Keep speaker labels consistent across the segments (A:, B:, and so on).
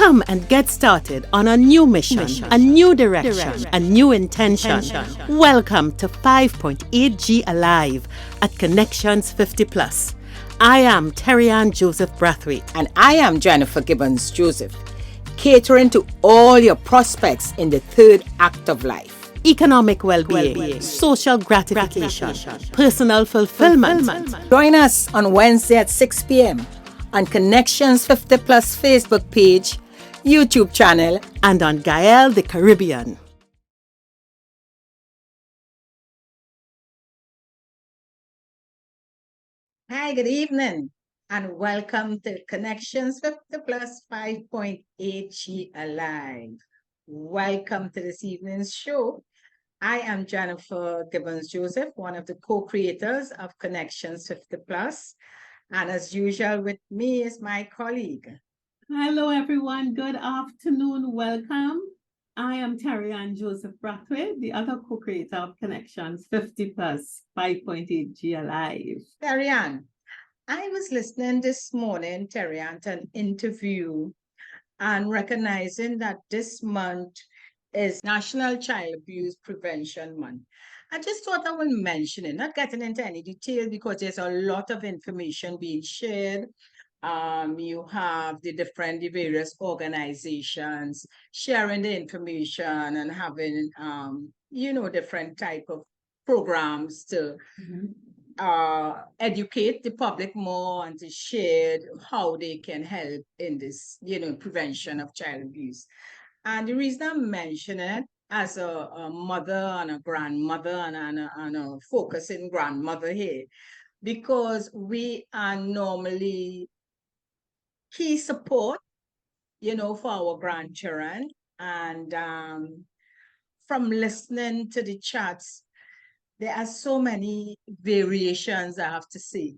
A: Come and get started on a new mission, a new direction, a new intention. Welcome to 5.8G Alive at Connections 50 Plus. I am Terry-Ann Joseph Brathwaite.
B: And I am Jennifer Gibbons Joseph, catering to all your prospects in the third act of life.
A: Economic well-being, social gratification, personal fulfillment.
B: Join us on Wednesday at 6 p.m. on Connections 50 Plus Facebook page, YouTube channel,
A: and on Gael the Caribbean.
C: Hi, good evening, and welcome to Connections 50 Plus 5.8G Alive. Welcome to this evening's show. I am Jennifer Gibbons Joseph, one of the co-creators of Connections 50 Plus. And as usual, with me is my colleague.
D: Hello, everyone. Good afternoon. Welcome. I am Terry-Ann Joseph Brathwaite, the other co-creator of Connections 50 Plus 5.8G Alive.
C: Terry-Ann, I was listening this morning, Terry-Ann, to an interview and recognizing that this month is National Child Abuse Prevention Month. I just thought I would mention it, not getting into any detail because there's a lot of information being shared. You have the various organizations sharing the information and having, different type of programs to educate the public more and to share how they can help in this, prevention of child abuse. And the reason I'm mentioning it as a mother and a grandmother and a focusing grandmother here, because we are normally key support, for our grandchildren. And from listening to the chats, there are so many variations, I have to say,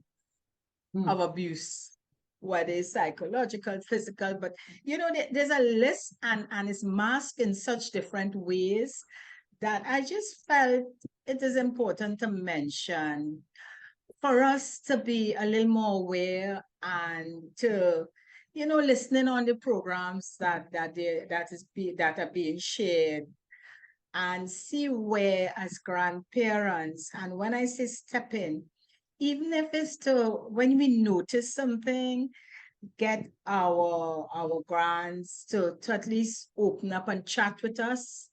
C: of abuse, whether it's psychological, physical, but there's a list and it's masked in such different ways that I just felt it is important to mention for us to be a little more aware and to, listening on the programs that are being shared and see where as grandparents, and when I say step in, even if it's to when we notice something, get our grands to at least open up and chat with us,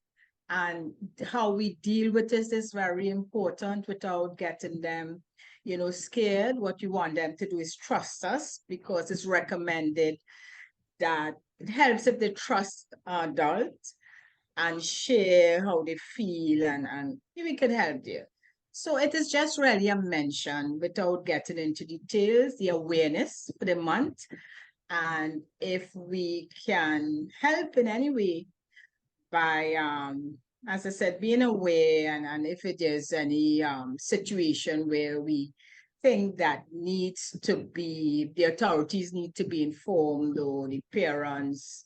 C: and how we deal with this is very important without getting them, scared. What you want them to do is trust us, because it's recommended that it helps if they trust adults and share how they feel, and we can help there. So it is just really a mention without getting into details, the awareness for the month. And if we can help in any way by, as I said, being aware, and if it is any situation where we think that needs to be, the authorities need to be informed, or the parents,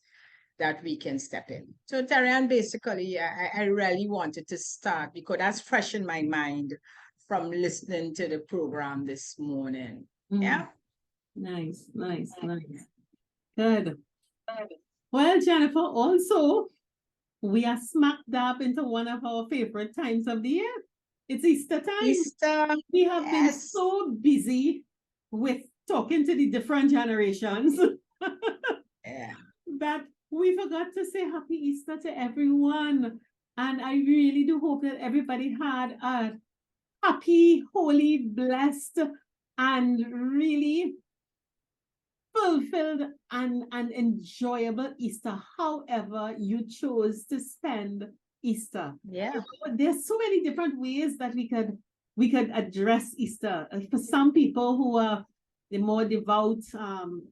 C: that we can step in. So Terry-Ann, basically, I really wanted to start because that's fresh in my mind from listening to the program this morning. Yeah.
D: Nice. Good. Well, Jennifer, also, we are smack dab into one of our favorite times of the year. It's Easter time.
C: Easter.
D: We have been so busy with talking to the different generations that we forgot to say Happy Easter to everyone. And I really do hope that everybody had a happy, holy, blessed, and really fulfilled and enjoyable Easter, however you chose to spend Easter.
C: Yeah.
D: There's so many different ways that we could address Easter. For some people who are the more devout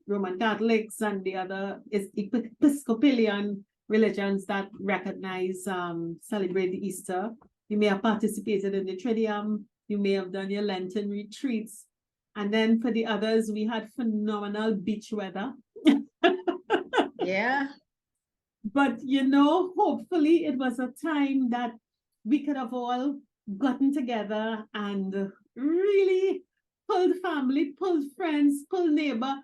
D: Roman Catholics, and the other is Episcopalian religions that recognize, celebrate the Easter. You may have participated in the Triduum, you may have done your Lenten retreats. And then for the others, we had phenomenal beach weather.
C: Yeah.
D: But, hopefully it was a time that we could have all gotten together and really pulled family, pulled friends, pulled neighbor.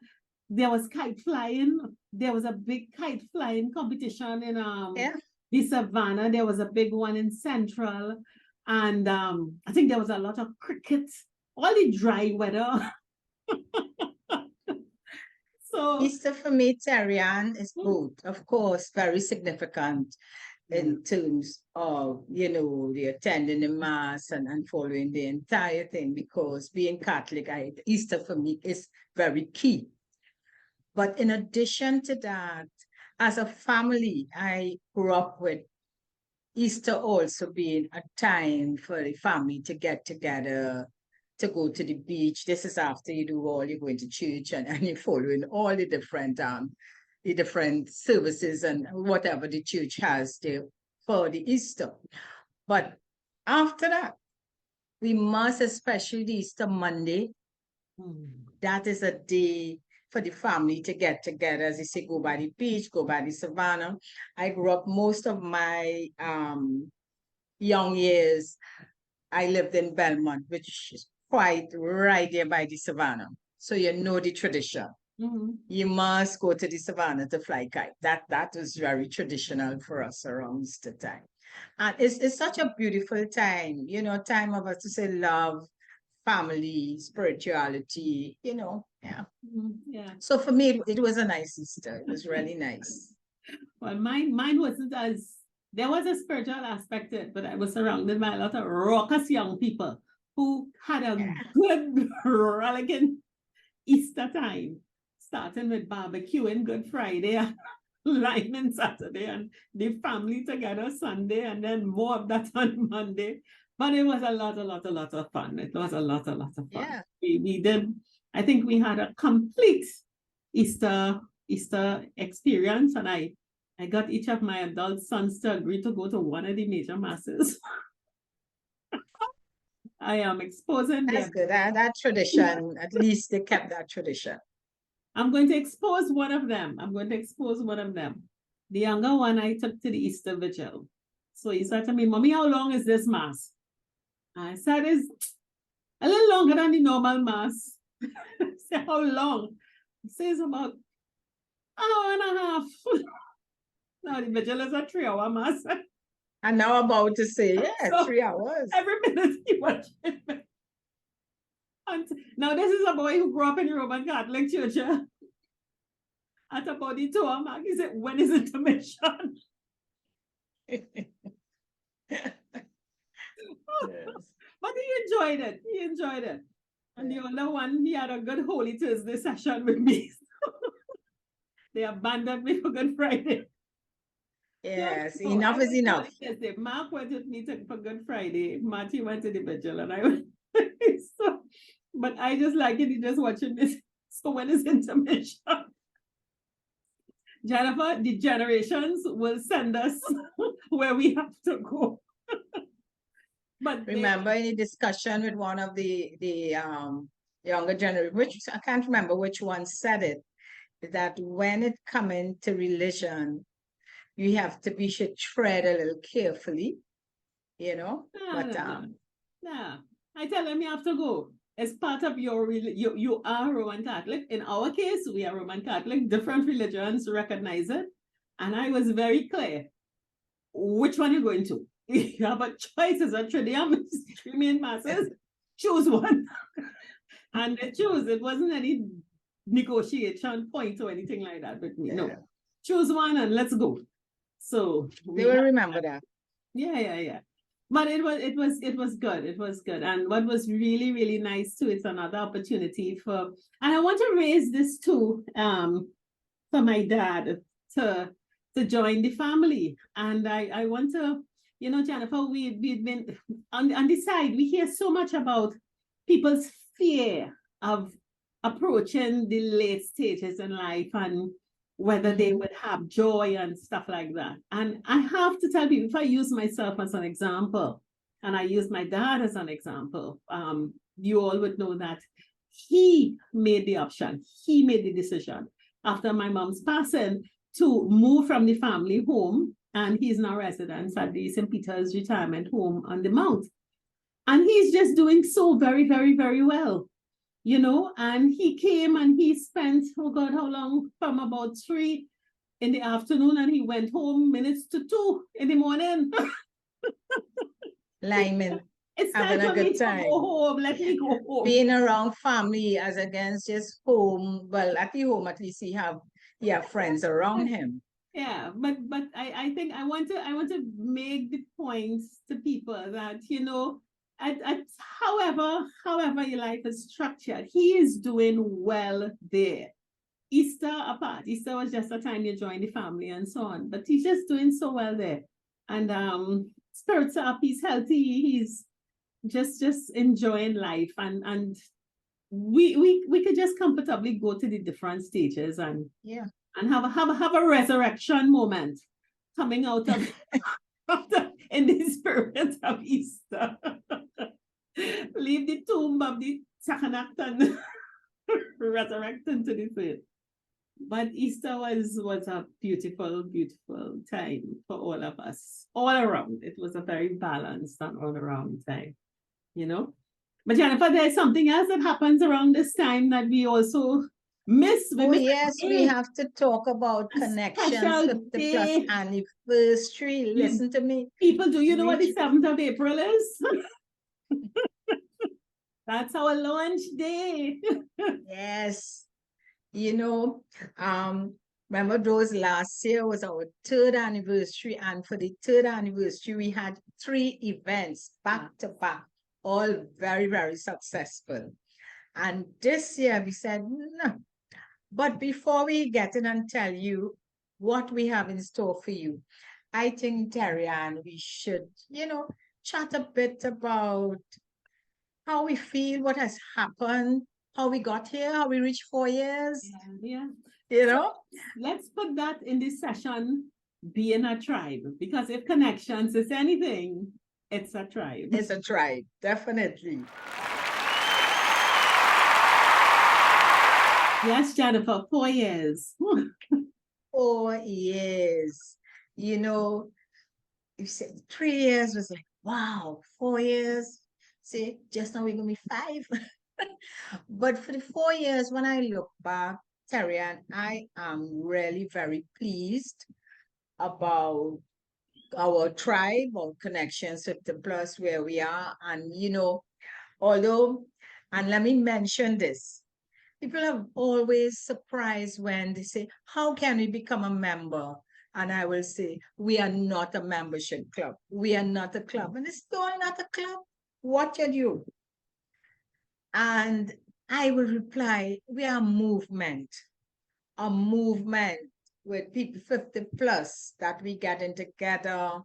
D: There was kite flying. there was a big kite flying competition in
C: Yeah.
D: the Savannah. There was a big one in Central. And I think there was a lot of cricket, all the dry weather. So
C: Easter for me, Terrian, is both, of course, very significant in terms of, the attending the mass and following the entire thing, because being Catholic, Easter for me is very key. But in addition to that, as a family, I grew up with Easter also being a time for the family to get together, to go to the beach. This is after you do all, you're going to church and you're following all the different services and whatever the church has there for the Easter. But after that, we must, especially the Easter Monday, that is a day for the family to get together, as they say, go by the beach, go by the savannah. I grew up most of my young years, I lived in Belmont, which is quite right there by the savannah. So you know the tradition. You must go to the savannah to fly kite. That was very traditional for us around Easter time. And it's such a beautiful time, time of us to say love, family, spirituality, yeah.
D: yeah.
C: So for me, it was a nice Easter. It was really nice.
D: Well, mine wasn't as, there was a spiritual aspect to it, but I was surrounded by a lot of raucous young people who had a good, rollicking Easter time, starting with barbecuing Good Friday, lining Saturday, and the family together Sunday, and then more of that on Monday. But it was a lot of fun. It was a lot of fun.
C: Yeah.
D: We did, I think we had a complete Easter experience, and I got each of my adult sons to agree to go to one of the major masses. I am exposing
C: That's
D: them.
C: good. That tradition, at least they kept that tradition.
D: I'm going to expose one of them. The younger one I took to the Easter Vigil. So he said to me, "Mommy, how long is this mass?" I said, "It's a little longer than the normal mass." I said, "How long?" He says, "About an hour and a half." Now the vigil is a 3-hour mass.
C: And now I'm about to say, yeah,
D: So,
C: 3 hours.
D: Every minute he watching me. And now this is a boy who grew up in the Roman Catholic Church. At about the 2-hour mark, he said, "When is intermission?"
C: Yes.
D: But he enjoyed it. And the other one, he had a good Holy Thursday session with me. They abandoned me for Good Friday.
C: Yes,
D: So
C: enough
D: I
C: is
D: went to
C: enough.
D: Thursday. Mark went with me for Good Friday. Marty went to the vigil, and I went. So, but I just like it. He just watching this. So when is intermission? Jennifer, the generations will send us where we have to go. But
C: Remember in a discussion with one of the younger generation, which I can't remember which one said it, that when it comes to religion, you have to should tread a little carefully, but
D: I tell them you have to go. As part of you are Roman Catholic. In our case, we are Roman Catholic. Different religions recognize it. And I was very clear. Which one you're going to? You have a choice as a Tridium, 3 main masses. Choose one. And they choose. It wasn't any negotiation point or anything like that with me. No. Choose one and let's go. So
C: they will remember that.
D: Yeah. But it was good. And what was really, really nice too, it's another opportunity and I want to raise this too, for my dad to join the family. And I want to, Jennifer, we've been on the side, we hear so much about people's fear of approaching the late stages in life and whether they would have joy and stuff like that. And I have to tell people, if I use myself as an example, and I use my dad as an example, you all would know that he made the option, he made the decision after my mom's passing to move from the family home, and he's now resident at the St. Peter's retirement home on the Mount. And he's just doing so very, very, very well. and he came and he spent, oh God, how long? From about 3 in the afternoon, and he went home minutes to 2 in the morning.
C: Lyman,
D: It's
C: having
D: time
C: a
D: for me
C: good
D: to
C: time.
D: go home. Let me go home.
C: Being around family as against just home. Well, at the home, at least he have friends around him.
D: Yeah, but I think I want to make the points to people that at however your life is structured, he is doing well there. Easter apart, Easter was just a time you join the family and so on, but he's just doing so well there, and spirits are up, he's healthy, he's just enjoying life, and we could just comfortably go to the different stages and have a resurrection moment coming out of in the spirit of Easter. Leave the tomb of the second act and resurrecting to the third. But Easter was a beautiful, beautiful time for all of us, all around. It was a very balanced and all around time, But Jennifer, there's something else that happens around this time that we also miss.
C: Yes, we have to talk about Connections 50 plus anniversary. Listen to me.
D: People, do you know what the 7th of April is? That's our launch day.
C: Yes. Remember those last year was our 3rd anniversary, and for the 3rd anniversary, we had 3 events back to back, all very, very successful. And this year we said, no. But before we get in and tell you what we have in store for you, I think, Terry-Ann, we should, chat a bit about how we feel, what has happened, how we got here, how we reached 4 years.
D: Yeah.
C: So
D: let's put that in this session, being a tribe, because if Connections is anything, it's a tribe.
C: It's a tribe, definitely.
D: Yes, Jennifer, 4 years.
C: 4 years. You said 3 years was like, wow, 4 years. See, just now we're going to be 5. But for the 4 years, when I look back, Terry-Ann, I am really very pleased about our tribe, our Connections 50 plus, where we are. And, and let me mention this. People are always surprised when they say, how can we become a member? And I will say, we are not a membership club. We are not a club. And it's still not a club. What are you? And I will reply, we are a movement with people 50 plus that we getting together.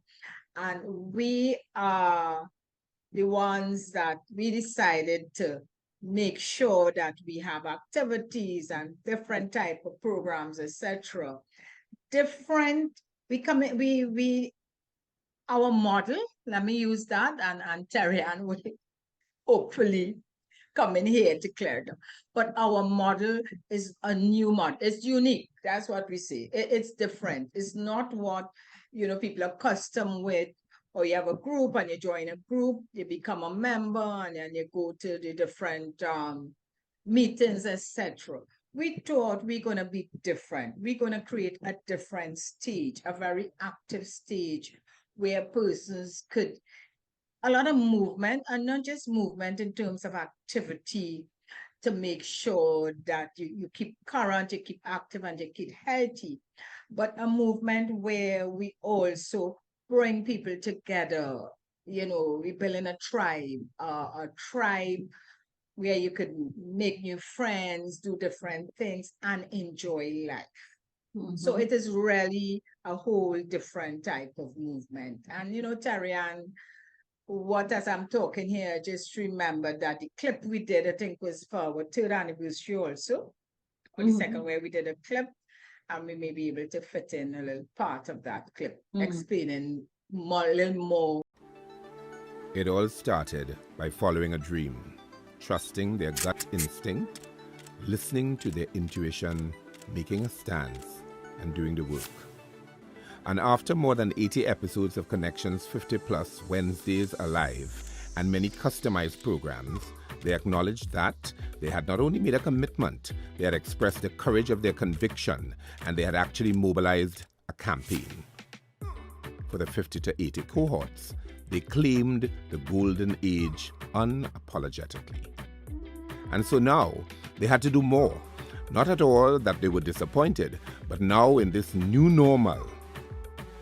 C: And we are the ones that we decided to make sure that we have activities and different type of programs, etc. Our model, let me use that, and Terry-Ann will hopefully come in here to clear them. But our model is a new model. It's unique. That's what we say. It's different. It's not what people are accustomed with. Or you have a group and you join a group, you become a member, and then you go to the different meetings, etc. We thought we're going to be different. We're going to create a different stage, a very active stage where persons could, a lot of movement, and not just movement in terms of activity to make sure that you keep current, you keep active, and you keep healthy, but a movement where we also bring people together. We're building a tribe where you could make new friends, do different things, and enjoy life. Mm-hmm. So it is really a whole different type of movement. And, Terry-Ann, as I'm talking here, just remember that the clip we did, I think, was for our 3rd anniversary also, or the second where we did a clip, and we may be able to fit in a little part of that clip, explaining a little more.
E: It all started by following a dream, trusting their gut instinct, listening to their intuition, making a stance, and doing the work. And after more than 80 episodes of Connections 50 Plus Wednesdays Alive and many customized programs, They acknowledged that they had not only made a commitment, they had expressed the courage of their conviction, and they had actually mobilized a campaign. For the 50 to 80 cohorts, they claimed the golden age unapologetically. And so now they had to do more. Not at all that they were disappointed, but now in this new normal,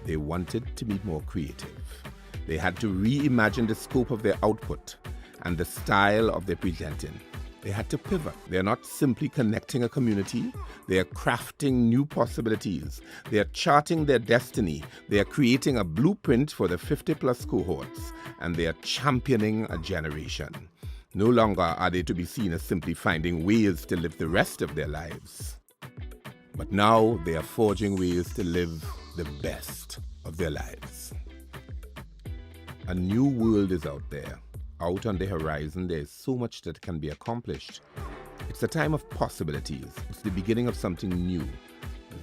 E: they wanted to be more creative. They had to reimagine the scope of their output and the style of their presenting. They had to pivot. They are not simply connecting a community, they are crafting new possibilities. They are charting their destiny. They are creating a blueprint for the 50-plus cohorts, and they are championing a generation. No longer are they to be seen as simply finding ways to live the rest of their lives, but now they are forging ways to live the best of their lives. A new world is out there. Out on the horizon, there is so much that can be accomplished. It's a time of possibilities. It's the beginning of something new.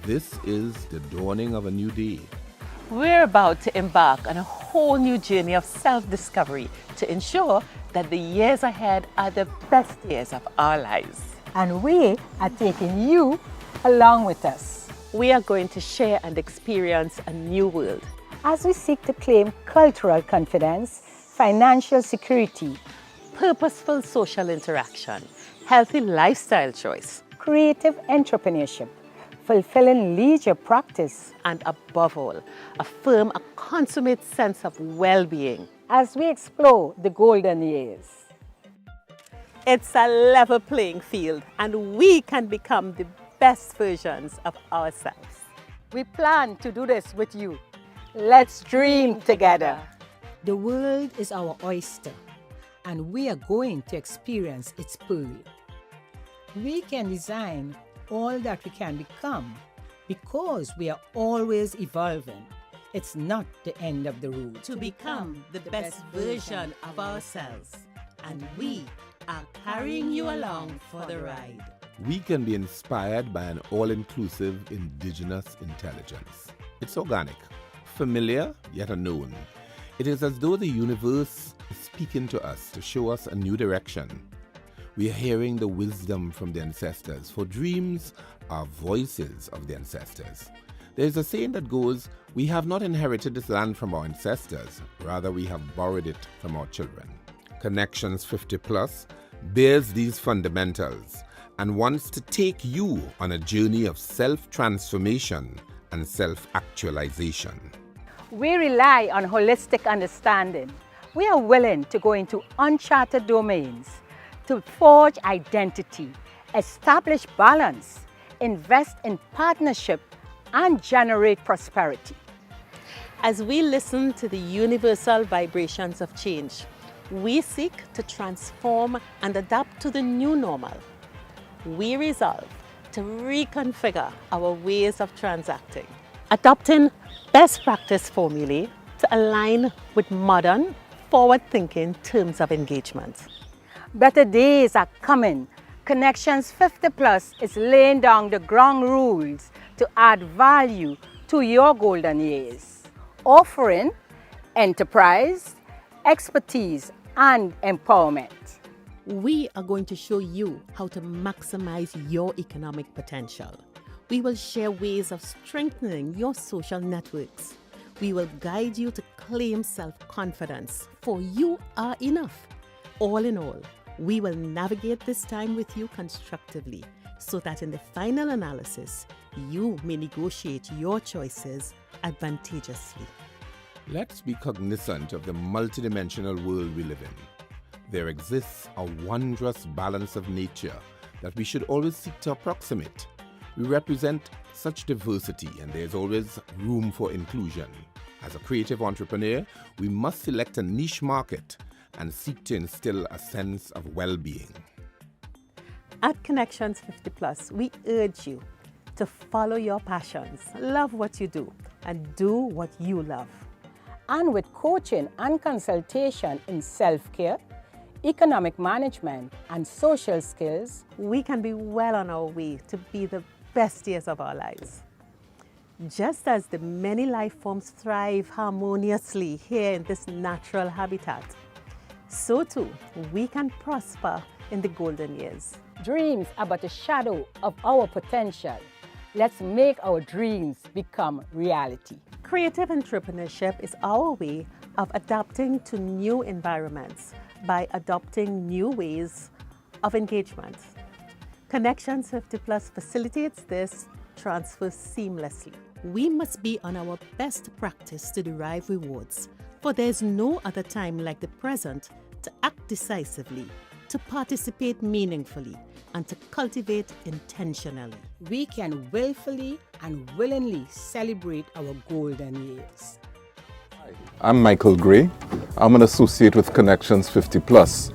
E: This is the dawning of a new day.
A: We're about to embark on a whole new journey of self-discovery to ensure that the years ahead are the best years of our lives.
B: And we are taking you along with us
A: We are going to share and experience a new world.
B: as we seek to claim cultural confidence, financial security,
A: Purposeful social interaction, healthy lifestyle choice,
B: creative entrepreneurship, fulfilling leisure practice,
A: and above all, affirm a consummate sense of well-being.
B: as we explore the golden years.
A: It's a level playing field, and we can become the best versions of ourselves.
B: We plan to do this with you. Let's dream together. The world is our oyster, and we are going to experience its pearl. We can design all that we can become because we are always evolving. It's not the end of the road.
A: To become the best version of ourselves, and we are carrying you along for the ride.
E: We can be inspired by an all-inclusive indigenous intelligence. It's organic, familiar yet unknown. It is as though the universe is speaking to us to show us a new direction. We are hearing the wisdom from the ancestors, for dreams are voices of the ancestors. There is a saying that goes, we have not inherited this land from our ancestors, rather we have borrowed it from our children. Connections 50 Plus bears these fundamentals and wants to take you on a journey of self-transformation and self-actualization.
B: We rely on holistic understanding. We are willing to go into uncharted domains to forge identity, establish balance, invest in partnership, and generate prosperity.
A: As we listen to the universal vibrations of change, we seek to transform and adapt to the new normal. We resolve to reconfigure our ways of transacting, adopting best practice formulae to align with modern, forward-thinking terms of engagement.
B: Better days are coming. Connections 50 Plus is laying down the ground rules to add value to your golden years, offering enterprise, expertise, and empowerment.
A: We are going to show you how to maximize your economic potential. We will share ways of strengthening your social networks. We will guide you to claim self-confidence, for you are enough. All in all, we will navigate this time with you constructively so that in the final analysis, you may negotiate your choices advantageously.
E: Let's be cognizant of the multidimensional world we live in. There exists a wondrous balance of nature that we should always seek to approximate. We represent such diversity, and there's always room for inclusion. As a creative entrepreneur, we must select a niche market and seek to instill a sense of well-being.
A: At Connections 50 Plus, we urge you to follow your passions, love what you do, and do what you love.
B: And with coaching and consultation in self-care, economic management, and social skills,
A: We can be well on our way to be the best years of our lives. Just as the many life forms thrive harmoniously here in this natural habitat, so too we can prosper in the golden years.
B: Dreams are but a shadow of our potential. Let's make our dreams become reality.
A: Creative entrepreneurship is our way of adapting to new environments by adopting new ways of engagement. Connections 50 Plus facilitates this transfer seamlessly. We must be on our best practice to derive rewards, for there is no other time like the present to act decisively, to participate meaningfully, and to cultivate intentionally.
B: We can willfully and willingly celebrate our golden years.
F: I'm Michael Gray. I'm an associate with Connections 50 Plus.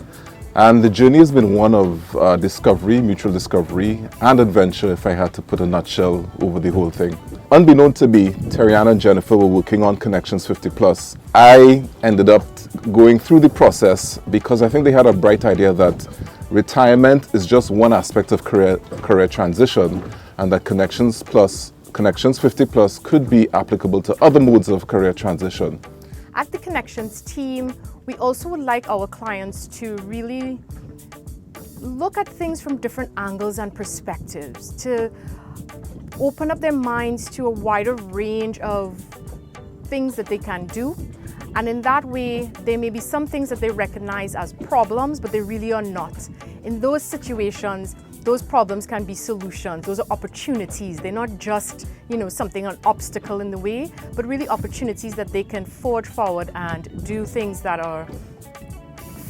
F: And the journey has been one of discovery, mutual discovery, and adventure, if I had to put a nutshell over the whole thing. Unbeknown to me, Terry-Ann and Jennifer were working on Connections 50 Plus. I ended up going through the process because I think they had a bright idea that retirement is just one aspect of career transition, and that Connections 50 Plus could be applicable to other modes of career transition.
G: At the Connections team, we also would like our clients to really look at things from different angles and perspectives, to open up their minds to a wider range of things that they can do. And in that way, there may be some things that they recognize as problems, but they really are not. In those situations, those problems can be solutions. Those are opportunities. They're not just, something, an obstacle in the way, but really opportunities that they can forge forward and do things that are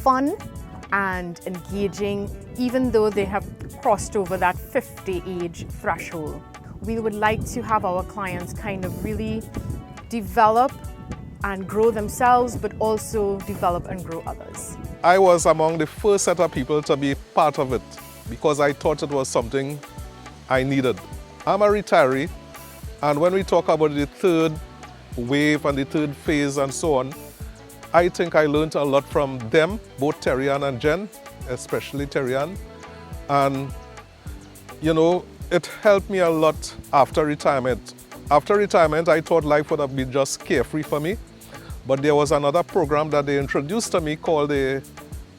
G: fun and engaging, even though they have crossed over that 50 age threshold. We would like to have our clients kind of really develop and grow themselves, but also develop and grow others.
H: I was among the first set of people to be part of it because I thought it was something I needed. I'm a retiree, and when we talk about the third wave and the third phase and so on, I think I learned a lot from them, both Terry-Ann and Jen, especially Terry-Ann. And, it helped me a lot after retirement. After retirement, I thought life would have been just carefree for me. But there was another program that they introduced to me called the,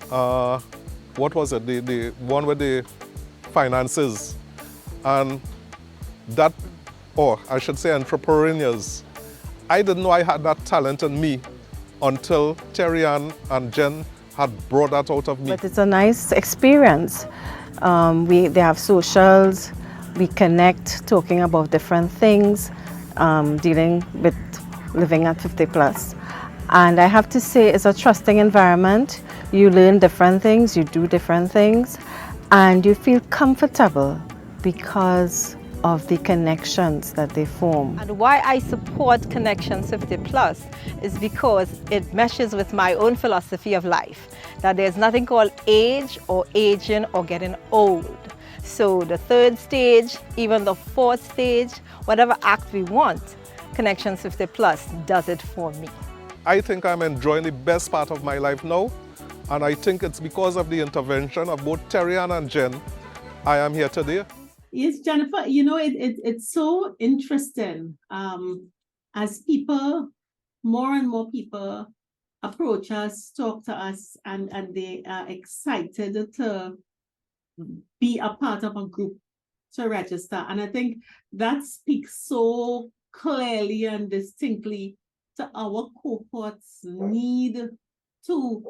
H: the one with the finances. And that, or I should say entrepreneurs. I didn't know I had that talent in me until Terry-Ann and Jen had brought that out of me.
I: But it's a nice experience. They have socials, we connect, talking about different things, dealing with living at 50 plus. And I have to say, it's a trusting environment. You learn different things, you do different things, and you feel comfortable because of the connections that they form.
J: And why I support Connections 50 Plus is because it meshes with my own philosophy of life, that there's nothing called age or aging or getting old. So the third stage, even the fourth stage, whatever act we want, Connections 50 Plus does it for me.
H: I think I'm enjoying the best part of my life now, and I think it's because of the intervention of both Terry-Ann and Jen I am here today.
D: Yes, Jennifer, it's so interesting as more and more people approach us, talk to us, and they are excited to be a part of a group to register. And I think that speaks so clearly and distinctly to our cohort's need to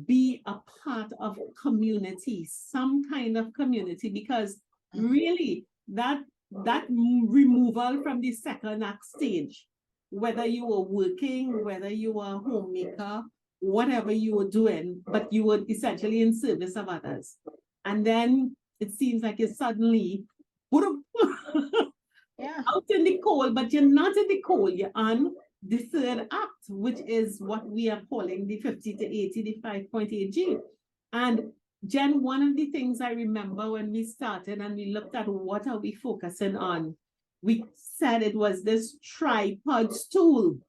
D: be a part of community, some kind of community, because really that removal from the second act stage, whether you were working, whether you were a homemaker, whatever you were doing, but you were essentially in service of others. And then it seems like you're suddenly out in the cold, but you're not in the cold, you're on the third act, which is what we are calling the 50 to 80, the 5.8G. And Jen, one of the things I remember when we started and we looked at what are we focusing on, we said it was this tripod stool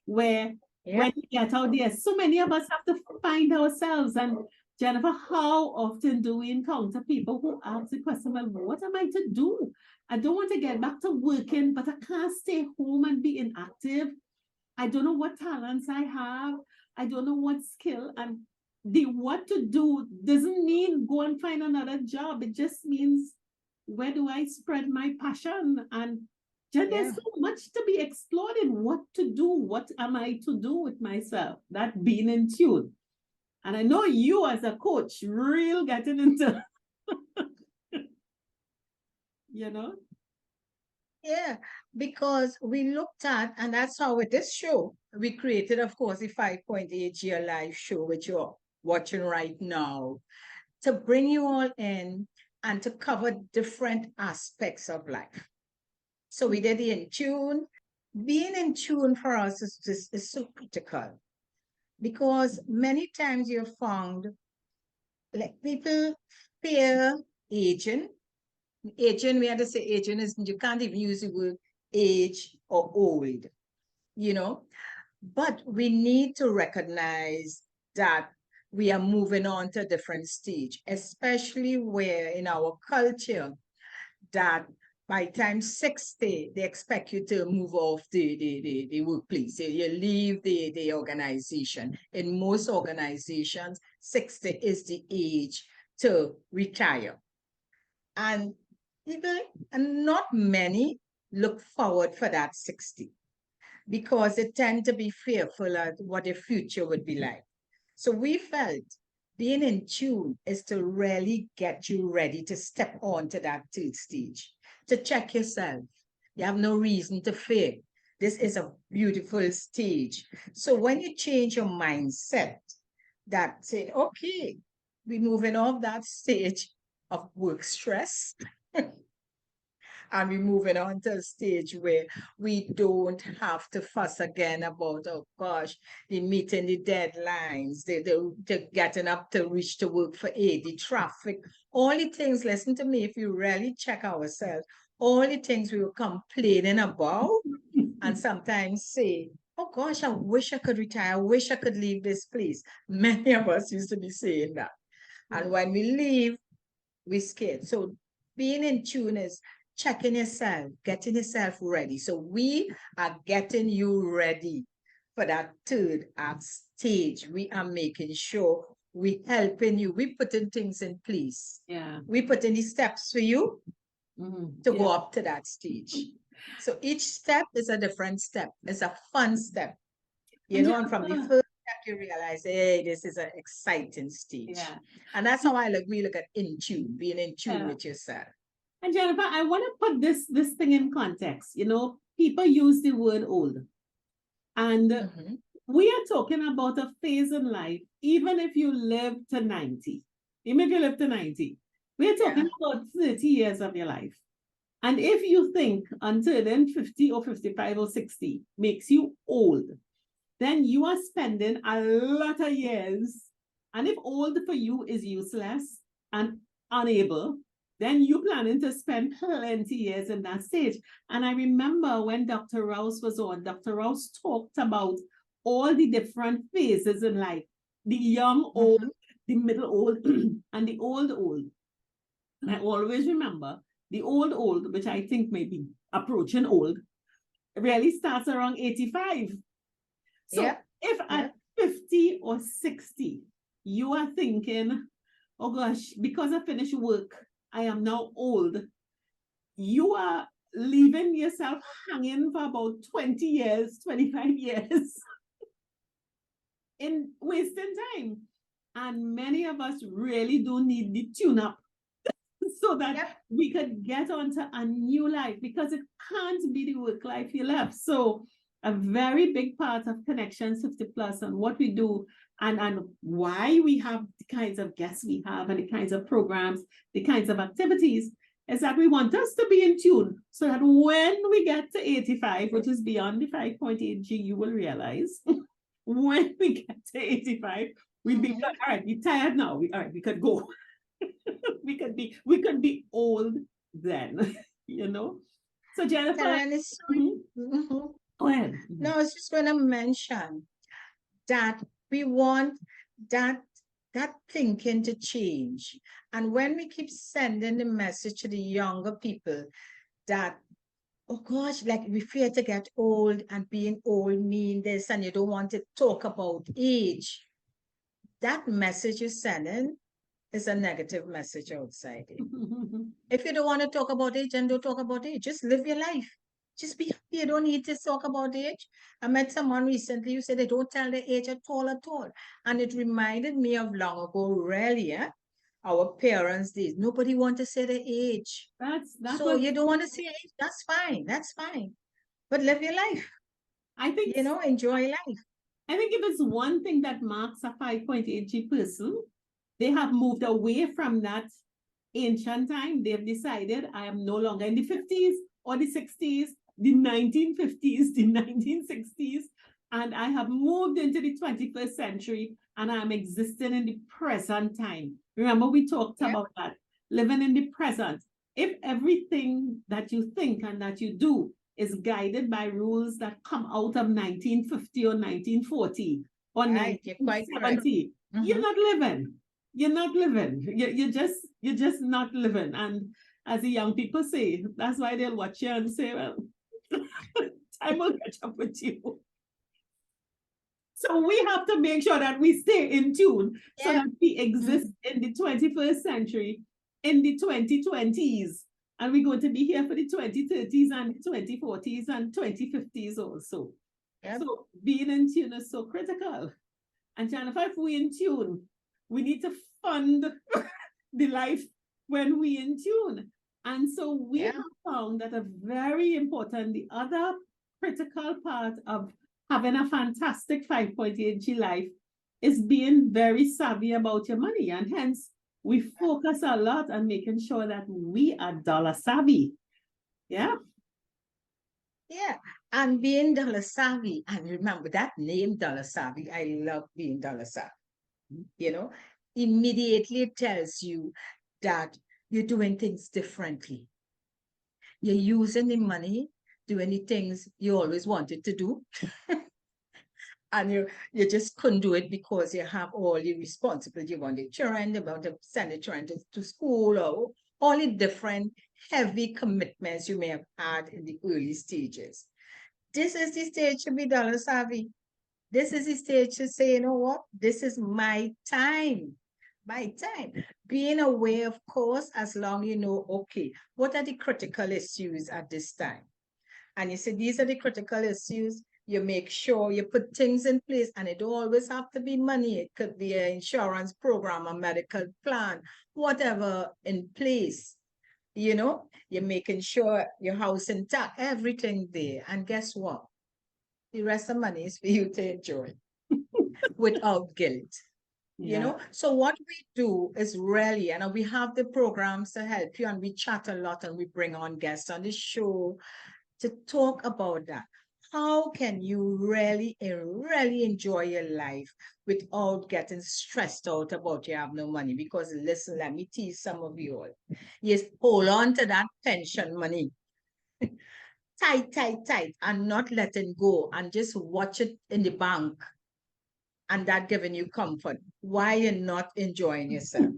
D: where when we get out there, so many of us have to find ourselves. And Jennifer, how often do we encounter people who ask the question, well, what am I to do? I don't want to get back to working, but I can't stay home and be inactive. I don't know what talents I have. I don't know what skill. And the what to do doesn't mean go and find another job. It just means, where do I spread my passion? And there's so much to be explored in what to do. What am I to do with myself? That being in tune. And I know you as a coach, real getting into, you know?
C: Yeah, because we looked at, and that's how with this show, we created, of course, the 5.8 year live show, which you're watching right now, to bring you all in and to cover different aspects of life. So we did the in tune. Being in tune for us is so critical, because many times you've found like people fear aging. Aging, we had to say aging is, you can't even use the word age or old, you know. But we need to recognize that we are moving on to a different stage, especially where in our culture that by time 60, they expect you to move off the workplace. You leave the organization. In most organizations, 60 is the age to retire. And people, and not many, look forward for that 60 because they tend to be fearful of what their future would be like. So we felt being in tune is to really get you ready to step on to that third stage, to check yourself. You have no reason to fear. This is a beautiful stage. So when you change your mindset, that said, okay, we're moving off that stage of work stress. And we're moving on to a stage where we don't have to fuss again about, oh gosh, they're meeting the deadlines, they're getting up to reach to work for 8, the traffic, all the things, listen to me, if you really check ourselves, all the things we were complaining about and sometimes say, oh gosh, I wish I could retire, I wish I could leave this place. Many of us used to be saying that. And when we leave, we're scared. So being in tune is checking yourself, getting yourself ready. So we are getting you ready for that third act stage. We are making sure we helping you. We putting things in place.
D: Yeah.
C: We putting the steps for you to go
D: Yeah.
C: up to that stage. So each step is a different step. It's a fun step. You know, and from the first step, you realize, hey, this is an exciting stage.
D: Yeah.
C: And that's how we look at in tune, being in tune with yourself.
D: And Jennifer, I want to put this thing in context. You know, people use the word old. And we are talking about a phase in life, even if you live to 90, even if you live to 90, we're talking about 30 years of your life. And if you think until then 50 or 55 or 60 makes you old, then you are spending a lot of years. And if old for you is useless and unable, then you're planning to spend plenty years in that stage. And I remember when Dr. Rouse was on, Dr. Rouse talked about all the different phases in life, the young old, the middle old, and the old old. And I always remember the old, which I think may be approaching old, really starts around 85. So if at 50 or 60, you are thinking, oh gosh, because I finished work, I am now old, you are leaving yourself hanging for about 20 years, 25 years in wasting time. And many of us really do need the tune-up so that we could get onto a new life, because it can't be the work life you left. So a very big part of Connections 50 Plus and what we do and why we have the kinds of guests we have and the kinds of programs, the kinds of activities, is that we want us to be in tune so that when we get to 85, which is beyond the 5.8G, you will realize when we get to 85, we'll be, all right, we're tired now. All right, we could go. we could be old then, you know. So Jennifer, go ahead.
C: No, I was just going to mention that we want that thinking to change. And when we keep sending the message to the younger people that, oh gosh, like we fear to get old and being old mean this, and you don't want to talk about age, that message you're sending is a negative message outside it. If you don't want to talk about age, then don't talk about age. Just live your life. Just be happy. You don't need to talk about age. I met someone recently who said they don't tell their age at all, at all. And it reminded me of long ago, really, our parents' days. Nobody want to say their age. So you don't want to say age, that's fine. That's fine. But live your life.
D: I think,
C: enjoy life.
D: I think if it's one thing that marks a 5.8G person, they have moved away from that ancient time. They've decided I am no longer in the 50s or the 60s, the 1950s, the 1960s, and I have moved into the 21st century and I'm existing in the present time. Remember, we talked about that, living in the present. If everything that you think and that you do is guided by rules that come out of 1950 or 1940 or 1970, you're not living. You're not living. You're just not living. And as the young people say, that's why they'll watch you and say, well, time will catch up with you. So we have to make sure that we stay in tune so that we exist in the 21st century, in the 2020s. And we're going to be here for the 2030s and 2040s and 2050s also. So being in tune is so critical. And Jennifer, if we're in tune, we need to fund the life when we're in tune. And so we have found that a very important, the other critical part of having a fantastic 5.8G life is being very savvy about your money. And hence, we focus a lot on making sure that we are dollar savvy. Yeah.
C: And being dollar savvy, and remember that name, dollar savvy, I love being dollar savvy. Immediately it tells you that you're doing things differently. You're using the money, doing the things you always wanted to do. And you just couldn't do it because you have all the responsibility. You want the children, you want to send the children to school, or all the different heavy commitments you may have had in the early stages. This is the stage to be dollar savvy. This is the stage to say, you know what? This is my time. My time. Being aware, of course, as long you know, okay, what are the critical issues at this time? And you say, these are the critical issues. You make sure you put things in place, and it always have to be money. It could be an insurance program, a medical plan, whatever in place. You're making sure your house intact, everything there. And guess what? The rest of the money is for you to enjoy without guilt. So what we do is really, and we have the programs to help you, and we chat a lot, and we bring on guests on the show to talk about that. How can you really enjoy your life without getting stressed out about you have no money? Because listen, let me tease some of you all. Yes, hold on to that pension money. tight, and not letting go, and just watch it in the bank, and that giving you comfort. Why you're not enjoying yourself?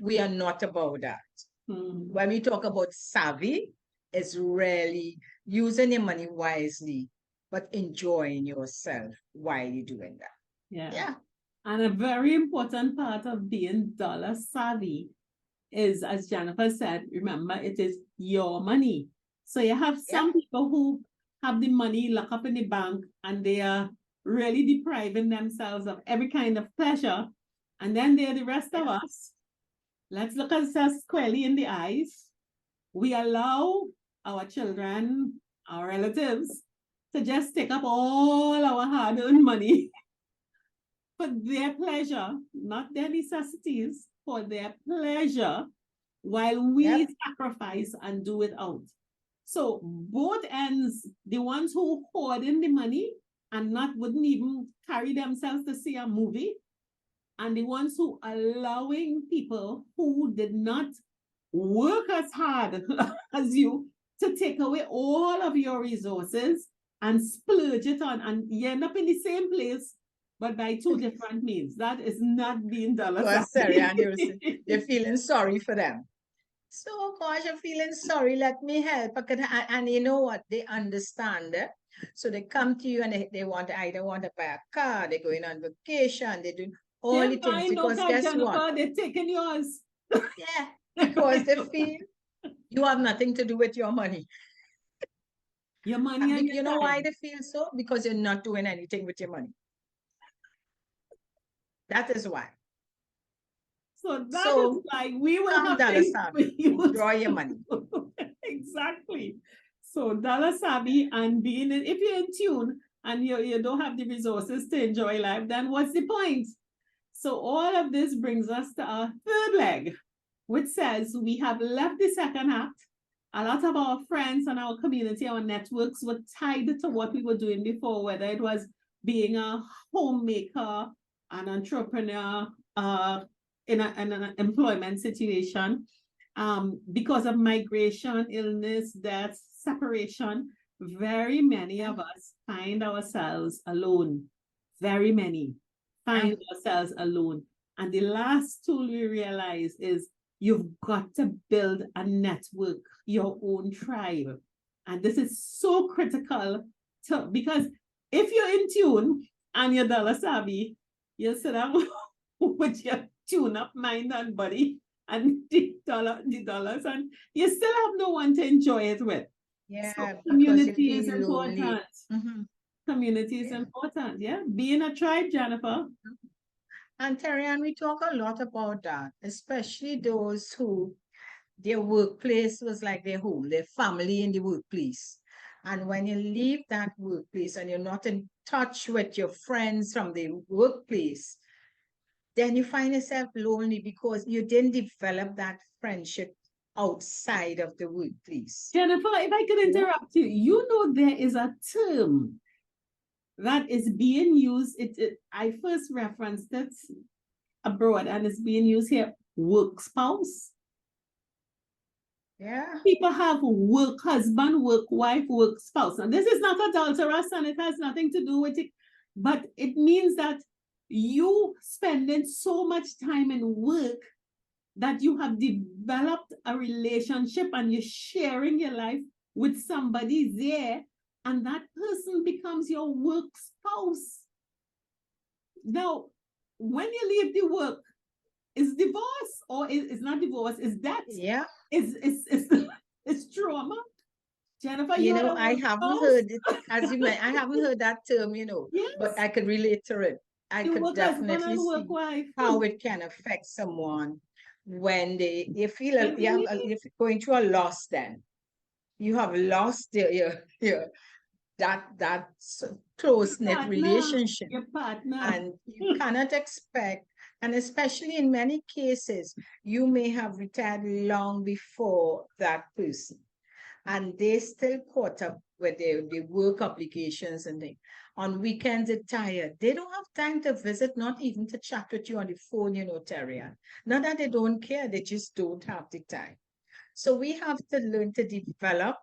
C: We are not about that. When we talk about savvy, it's really using your money wisely, but enjoying yourself while you're doing that.
D: Yeah. And a very important part of being dollar savvy is, as Jennifer said, remember, it is your money. So you have some people who have the money locked up in the bank, and they are really depriving themselves of every kind of pleasure. And then there are the rest of us. Let's look at ourselves squarely in the eyes. We allow our children, our relatives, to just take up all our hard-earned money for their pleasure, not their necessities, for their pleasure, while we sacrifice and do without. So both ends, the ones who hoard in the money and wouldn't even carry themselves to see a movie, and the ones who allowing people who did not work as hard as you to take away all of your resources and splurge it on, and you end up in the same place, but by two different means. That is not being dollar savvy.
C: And you're feeling sorry for them. So, gosh, I'm feeling sorry. Let me help. And you know what? They understand. So they come to you, and they want to either want to buy a car, they're going on vacation, they do all
D: They're
C: the things,
D: buying no
C: because
D: car,
C: guess what?
D: Jennifer, they're taking yours.
C: Yeah, because they feel you have nothing to do with your money.
D: Your money and your
C: You know why
D: time.
C: they feel so? Because you're not doing anything with your money. That is why.
D: So that is
C: So
D: like we will
C: come
D: have
C: Dollar
D: things for
C: Savvy,
D: you.
C: enjoy your money.
D: Exactly. So Dollar Savvy and being in, if you're in tune and you don't have the resources to enjoy life, then what's the point? So all of this brings us to our third leg, which says we have left the second act. A lot of our friends and our community, our networks were tied to what we were doing before, whether it was being a homemaker, an entrepreneur, in an employment situation. Because of migration, illness, death, separation, very many of us find ourselves alone. Very many find ourselves alone. And the last tool we realize is you've got to build a network, your own tribe. And this is so critical because if you're in tune and you're dollar savvy, you'll sit down with your tune up mind and body and the dollars, and you still have no one to enjoy it with.
C: Yeah,
D: so
C: because you
D: community is
C: feel lonely.
D: important. Community is important, yeah. Being a tribe, Jennifer.
C: And Terry, and we talk a lot about that, especially those who their workplace was like their home, their family in the workplace. And when you leave that workplace and you're not in touch with your friends from the workplace, then you find yourself lonely because you didn't develop that friendship outside of the workplace.
D: Jennifer, if I could interrupt you, you know there is a term that is being used. I first referenced it abroad and it's being used here, work spouse.
C: Yeah.
D: People have work husband, work wife, work spouse. And this is not adulterous and it has nothing to do with it, but it means that you spending so much time in work that you have developed a relationship and you're sharing your life with somebody there, and that person becomes your work spouse. Now, when you leave the work, is divorce or is not divorce? Is that?
C: Yeah.
D: It's trauma. Jennifer,
C: you know, I haven't heard it as you I haven't heard that term,
D: yes.
C: But I could relate to it. I could definitely see how it can affect someone when they feel you're going through a loss. Then you have lost your that close-knit relationship,
D: your partner,
C: and you cannot expect. And especially in many cases, you may have retired long before that person, and they still caught up with their work obligations and things. On weekends, they're tired. They don't have time to visit, not even to chat with you on the phone, Terry. Not that they don't care, they just don't have the time. So we have to learn to develop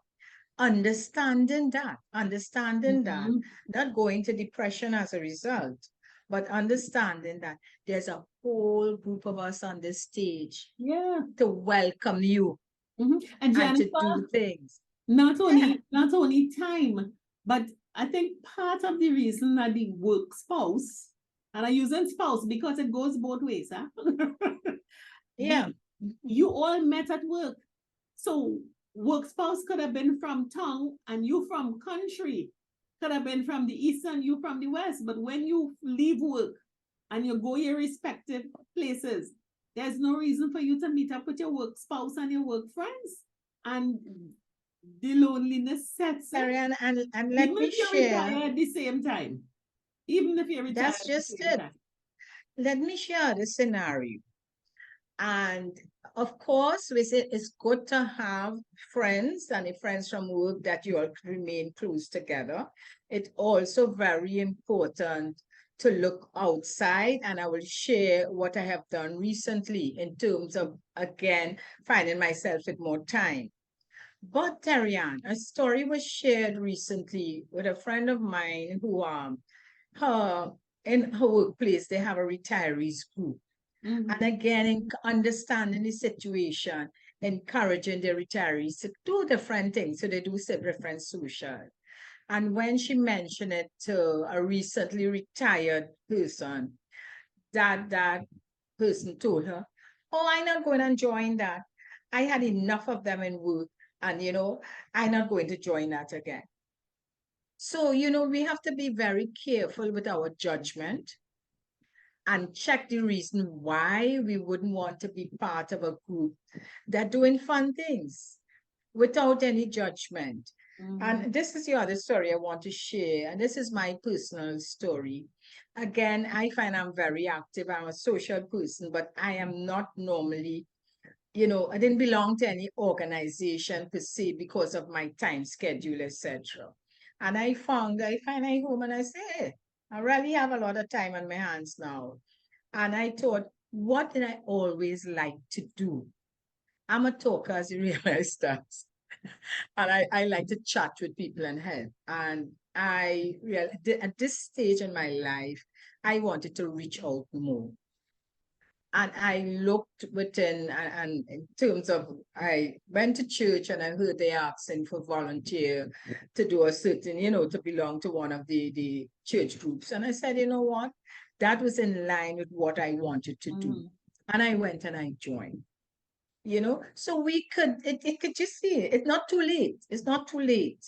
C: understanding that, not going to depression as a result, but understanding that there's a whole group of us on this stage to welcome you
D: and Jennifer,
C: to do things.
D: Not only time, but I think part of the reason that the work spouse, and I use spouse because it goes both ways, huh? You all met at work. So work spouse could have been from town and you from country, could have been from the east and you from the west. But when you leave work and you go your respective places, there's no reason for you to meet up with your work spouse and your work friends. And the loneliness sets in.
C: And let me share
D: at the same time. Even if you're retired.
C: That's just it. Let me share the scenario. And of course, we say it's good to have friends and friends from work that you all remain close together. It's also very important to look outside, and I will share what I have done recently in terms of, again, finding myself with more time. But Terry-Ann, a story was shared recently with a friend of mine who in her workplace, they have a retirees group. And again, in understanding the situation, encouraging the retirees to do different things. So they do different social. And when she mentioned it to a recently retired person, that person told her, oh, I'm not going to join that. I had enough of them in work, and I'm not going to join that again. So, we have to be very careful with our judgment and check the reason why we wouldn't want to be part of a group that doing fun things without any judgment. And this is the other story I want to share. And this is my personal story. Again, I find I'm very active. I'm a social person, but I am not normally, I didn't belong to any organization per se because of my time schedule, etc. And I find I home and I say, hey, I really have a lot of time on my hands now. And I thought, what did I always like to do? I'm a talker, as you realize that. And I like to chat with people and help. And at this stage in my life, I wanted to reach out more. And I looked within, and in terms of, I went to church and I heard they asking for volunteer to do a certain, to belong to one of the church groups. And I said, you know what? That was in line with what I wanted to do. And I went and I joined. So we could, it could just see it's not too late. It's not too late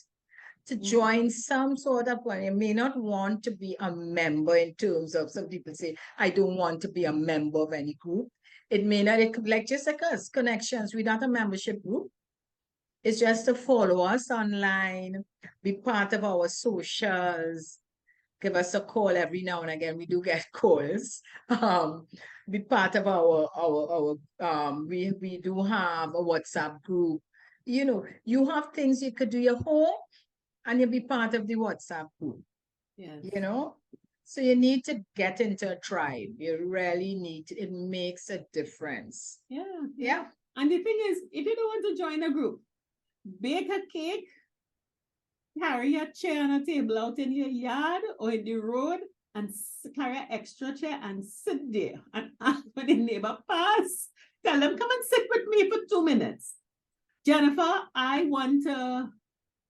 C: to join some sort of one. You may not want to be a member in terms of, some people say, I don't want to be a member of any group. It may not, it could, like just like us, Connections, we're not a membership group. It's just to follow us online, be part of our socials, give us a call every now and again. We do get calls. Be part of our we do have a WhatsApp group. You have things you could do at home and you'll be part of the WhatsApp group.
D: Yes.
C: So you need to get into a tribe. You really need to, it makes a difference.
D: Yeah. And the thing is, if you don't want to join a group, bake a cake, carry a chair and a table out in your yard or in the road, and carry an extra chair and sit there. And when the neighbor pass, tell them, come and sit with me for 2 minutes. Jennifer, I want to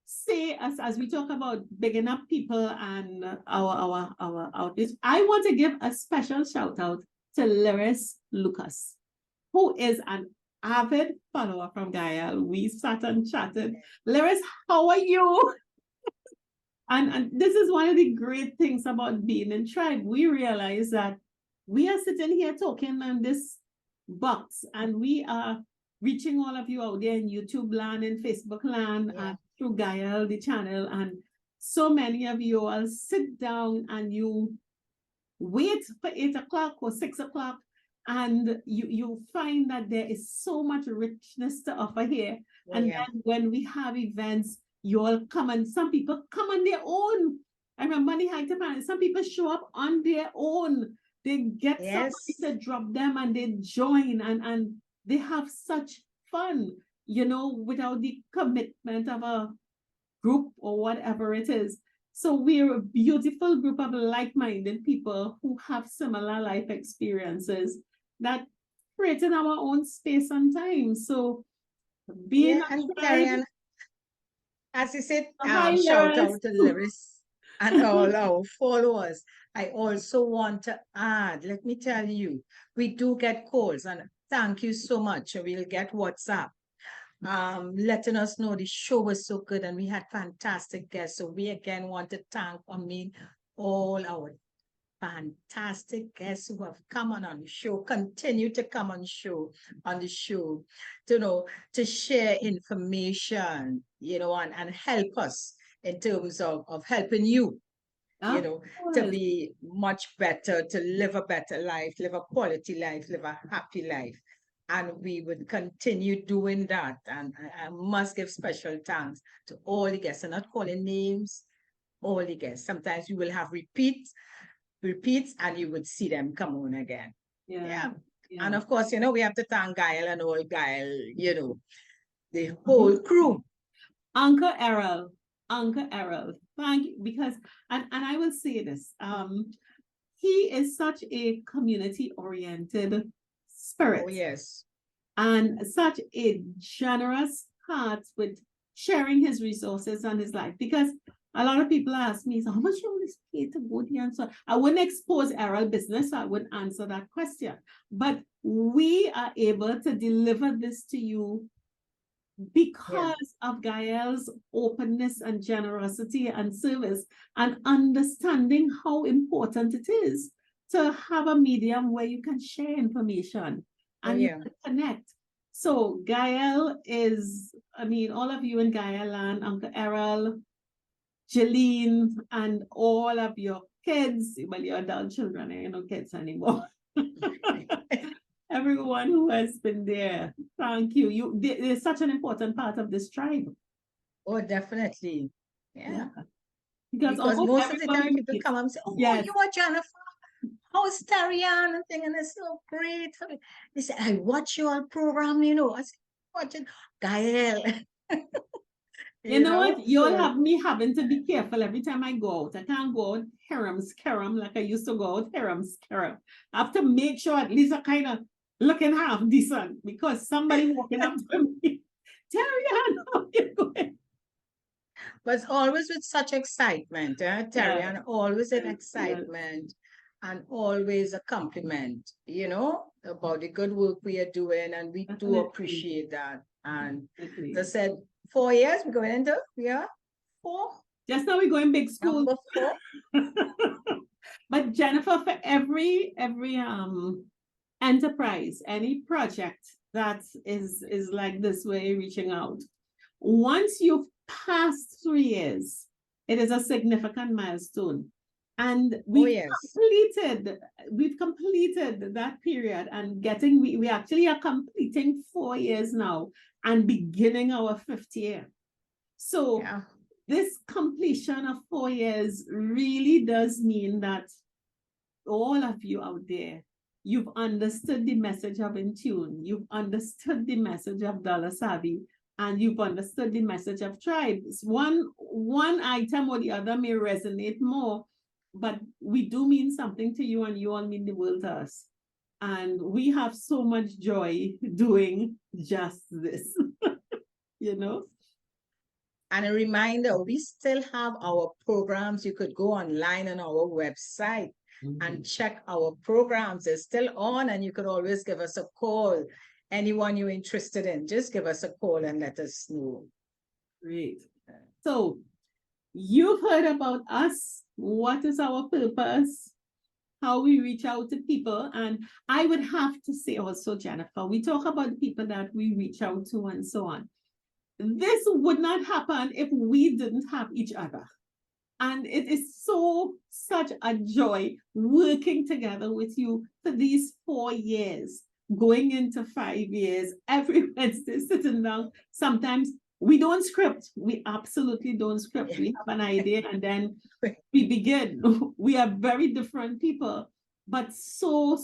D: say, as we talk about bigging up people and our outreach, I want to give a special shout out to Lyris Lucas, who is an avid follower from Gael. We sat and chatted. Lyris, how are you? And this is one of the great things about being in tribe. We realize that we are sitting here talking on this box, and we are reaching all of you out there in YouTube land and Facebook land and through Gael, the channel. And so many of you all sit down and you wait for 8 o'clock or 6 o'clock, and you find that there is so much richness to offer here. Then when we have events, you all come, and some people come on their own. I remember the height of it, some people show up on their own. They get somebody to drop them and they join, and they have such fun, without the commitment of a group or whatever it is. So we're a beautiful group of like-minded people who have similar life experiences that create in our own space and time. So being
C: as you said, shout out to Lyris and all our followers. I also want to add, let me tell you, we do get calls, and thank you so much. We'll get WhatsApp letting us know the show was so good and we had fantastic guests. So we again want to thank, all our fantastic guests who have come on the show, continue to come on the show, to share information, and help us in terms of helping you, to be much better, to live a better life, live a quality life, live a happy life. And we would continue doing that. And I must give special thanks to all the guests. I'm not calling names, all the guests. Sometimes we will have repeats, and you would see them come on again. And of course, we have to thank Gael and all Gael, the whole crew.
D: Uncle Errol, thank you, because, and I will say this, he is such a community-oriented spirit.
C: Oh, yes.
D: And such a generous heart with sharing his resources and his life, because A lot of people ask me, so how much you always pay to go there? And so I wouldn't expose Errol business, so I wouldn't answer that question. But we are able to deliver this to you because of Gael's openness and generosity and service and understanding how important it is to have a medium where you can share information and you can connect. So Gael is, I mean, all of you in Gael land, Uncle Errol, Jeline, and all of your kids, well, your adult children, I ain't no kids anymore. Everyone who has been there, thank you. They're such an important part of this tribe.
C: Oh, definitely. Yeah.
D: Because
C: most of the time people come and say, oh, you are Jennifer. How's Tarian and thing? And it's so great. They say, I watch your program, you know. I say, watching Gael.
D: You know what? You'll have me having to be careful every time I go out. I can't go out Karam like I used to go out Karam. I have to make sure at least I kind of looking half decent because somebody walking up to me, Tarian, how you going?
C: But it's always with such excitement, Tarian, always an excitement. And always a compliment, you know, about the good work we are doing. And we do appreciate that. And as I said, 4 years we're going into, 4.
D: Just now we're going big school. But Jennifer, for every enterprise, any project that is like this way reaching out, once you've passed 3 years, it is a significant milestone. And we've completed that period and we actually are completing 4 years now and beginning our 5th year. So this completion of 4 years really does mean that all of you out there, you've understood the message of In Tune, you've understood the message of Dollar Savvy, and you've understood the message of tribes. One item or the other may resonate more, but we do mean something to you and you all mean the world to us. And we have so much joy doing just this, you know?
C: And a reminder, we still have our programs. You could go online on our website and check our programs. They're still on and you could always give us a call. Anyone you're interested in, just give us a call and let us know.
D: Great. So you've heard about us. What is our purpose? How we reach out to people. And I would have to say also, Jennifer, we talk about the people that we reach out to and so on. This would not happen if we didn't have each other. And it is such a joy working together with you for these 4 years, going into 5 years, every Wednesday sitting down. Sometimes we don't script. We absolutely don't script. We have an idea and then we begin. We are very different people, but so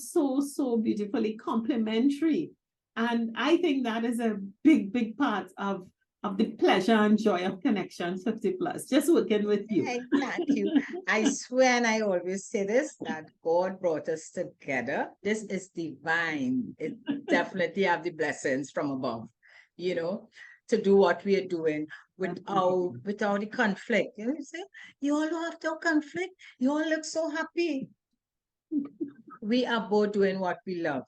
D: beautifully complementary. And I think that is a big part of the pleasure and joy of Connections 50 Plus, just working with you.
C: Thank you. I swear, and I always say this, that God brought us together. This is divine. It definitely have the blessings from above, you know, to do what we are doing without the conflict. You know, you say, you all have no conflict. You all look so happy. We are both doing what we love,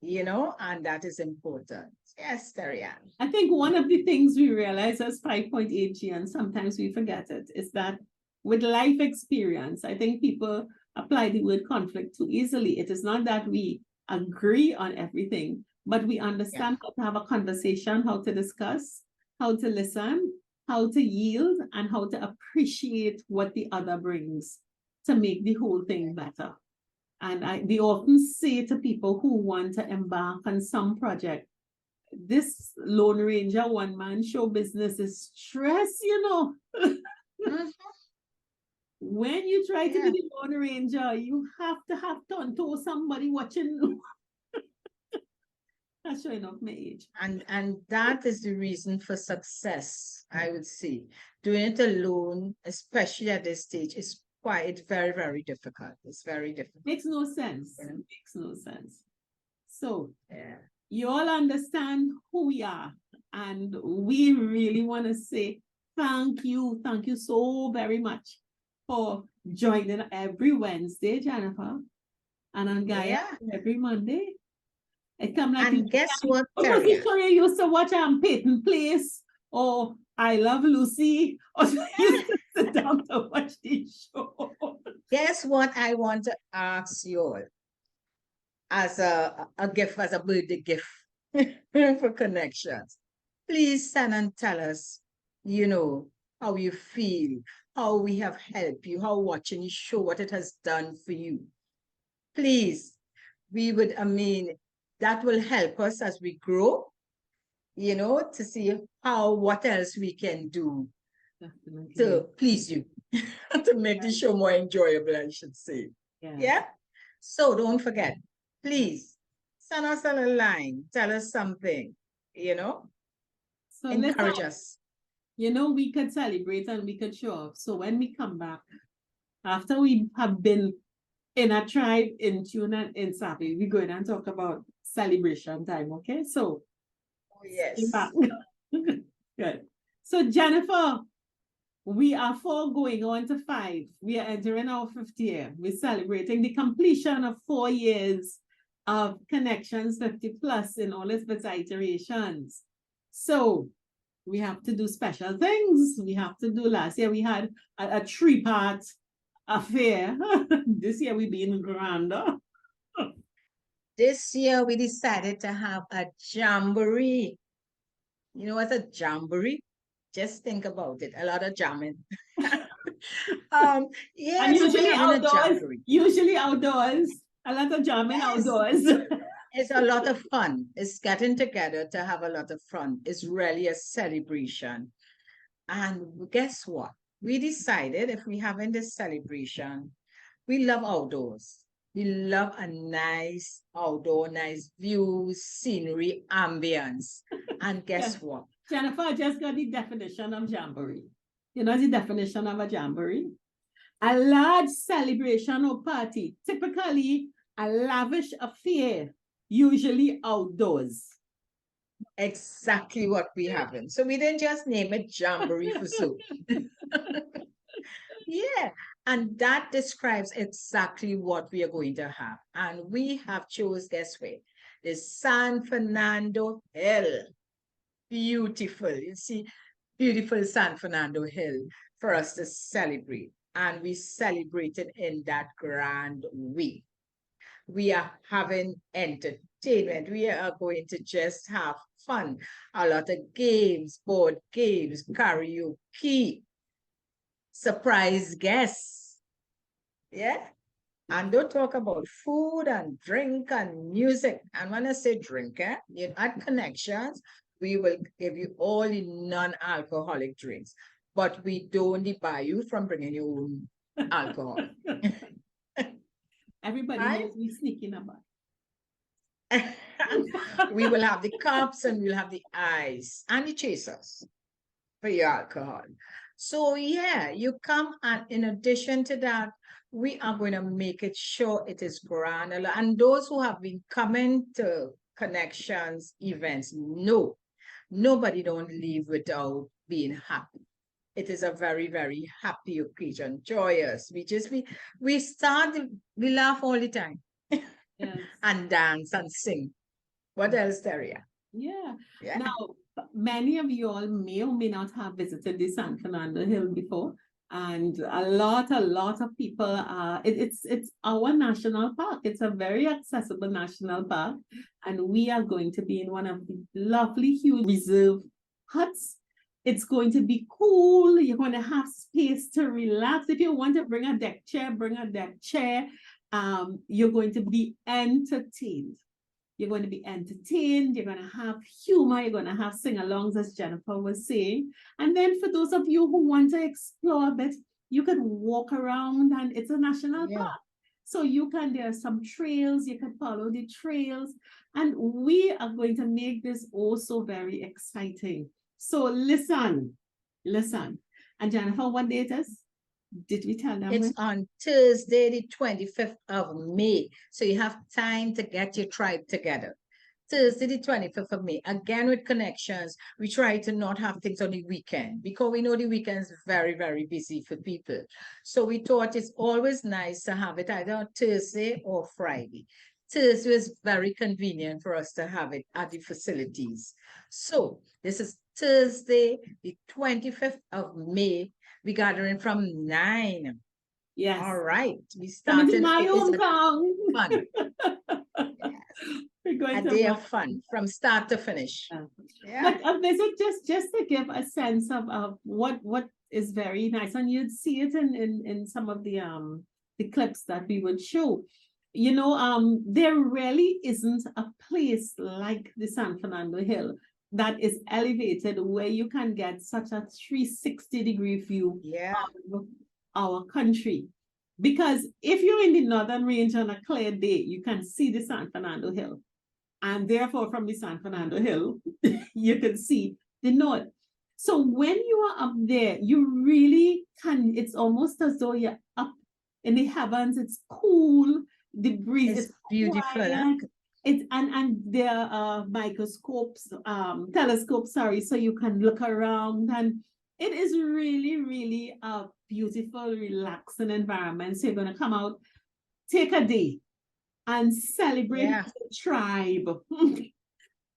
C: you know, and that is important. Yes, Tarian.
D: I think one of the things we realize as 5.8G, and sometimes we forget it, is that with life experience, I think people apply the word conflict too easily. It is not that we agree on everything, but we understand how to have a conversation, how to discuss, how to listen, how to yield, and how to appreciate what the other brings to make the whole thing better. And we often say to people who want to embark on some project, this Lone Ranger one-man show business is stress, you know. When you try to be the Lone Ranger, you have to have Tonto, somebody watching. That's showing off my age.
C: And that is the reason for success, I would say. Doing it alone, especially at this stage, is it's very difficult. It's very difficult.
D: Makes no sense. It makes no sense. So you all understand who we are. And we really want to say Thank you so very much for joining every Wednesday, Jennifer. And on Gaia every Monday. It come like
C: And guess what,
D: was
C: Terry?
D: it sure you used to watch Peyton Place or I Love Lucy? Or you used to sit down to watch this show?
C: Guess what I want to ask you all as a gift, as a birthday gift for connections. Please send and tell us, how you feel, how we have helped you, how watching the show, what it has done for you. Please, that will help us as we grow, to see what else we can do to please you, to make the show more enjoyable, I should say. Yeah? So don't forget, please, send us a line, tell us something,
D: So
C: encourage us.
D: We could celebrate and we could show up. So when we come back, after we have been in a tribe, in tune and in Sabi, we're going to talk about celebration time, okay? So,
C: yes.
D: Good. So, Jennifer, we are 4 going on to 5. We are entering our 5th year. We're celebrating the completion of 4 years of Connections 50 Plus in all its iterations. So, we have to do special things. We have to do, last year we had a 3-part affair. This year we've been grander.
C: This year we decided to have a jamboree. You know what's a jamboree? Just think about it. A lot of jamming.
D: And usually outdoors. Usually outdoors. A lot of jamming outdoors.
C: It's a lot of fun. It's getting together to have a lot of fun. It's really a celebration. And guess what? We decided if we're having this celebration, we love outdoors. We love a nice outdoor, nice views, scenery, ambience. And guess what?
D: Jennifer, I just got the definition of jamboree. You know the definition of a jamboree? A large celebration or party, typically a lavish affair, usually outdoors.
C: Exactly what we having. So we didn't just name it jamboree for soup. Yeah, and that describes exactly what we are going to have. And we have chose this way, the San Fernando Hill. Beautiful. You see, beautiful San Fernando Hill for us to celebrate. And we celebrated in that grand way. We are having entertainment. We are going to just have fun. A lot of games, board games, karaoke, surprise guests. Yeah. And don't talk about food and drink and music. And when I say drink, at Connections, we will give you all the non-alcoholic drinks. But we don't buy you from bringing your own alcohol.
D: Everybody knows we sneaking about.
C: We will have the cups and we'll have the ice and the chasers for your alcohol. So yeah, you come, and in addition to that, we are going to make it sure it is granular. And those who have been coming to Connections events know nobody don't leave without being happy. It is a very, very happy occasion, joyous. We laugh all the time. Yes. And dance and sing. What else, Daria?
D: Yeah. Now, many of you all may or may not have visited the San Fernando Hill before. And a lot of people it's our national park. It's a very accessible national park. And we are going to be in one of the lovely, huge reserve huts. It's going to be cool. You're going to have space to relax. If you want to bring a deck chair, bring a deck chair. You're going to be entertained. You're going to be entertained. You're going to have humor. You're going to have sing-alongs, as Jennifer was saying. And then for those of you who want to explore a bit, you can walk around, and it's a national park. So there are some trails. You can follow the trails. And we are going to make this also very exciting. So listen. And Jennifer, what date is? Did we tell them?
C: It's on Thursday, the 25th of May. So you have time to get your tribe together, Thursday, the 25th of May, again with Connections. We try to not have things on the weekend because we know the weekend is very, very busy for people. So we thought it's always nice to have it either on Thursday or Friday. Thursday is very convenient for us to have it at the facilities. So this is Thursday, the 25th of May. We gathering from 9.
D: Yes.
C: All right. We
D: Coming
C: started.
D: to my
C: It is
D: hometown.
C: fun.
D: We're going
C: A
D: to
C: day
D: have
C: of fun from start to finish. Yeah.
D: But visit just to give a sense of what is very nice, and you'd see it in some of the clips that we would show. You know, there really isn't a place like the San Fernando Hill that is elevated where you can get such a 360-degree view of our country. Because if you're in the northern range on a clear day, you can see the San Fernando Hill. And therefore, from the San Fernando Hill, you can see the north. So when you are up there, you really can, it's almost as though you're up in the heavens. It's cool. The breeze is
C: beautiful.
D: Quiet. It's and there are telescopes, sorry, so you can look around, and it is really, really a beautiful, relaxing environment. So you're going to come out, take a day, and celebrate with your tribe.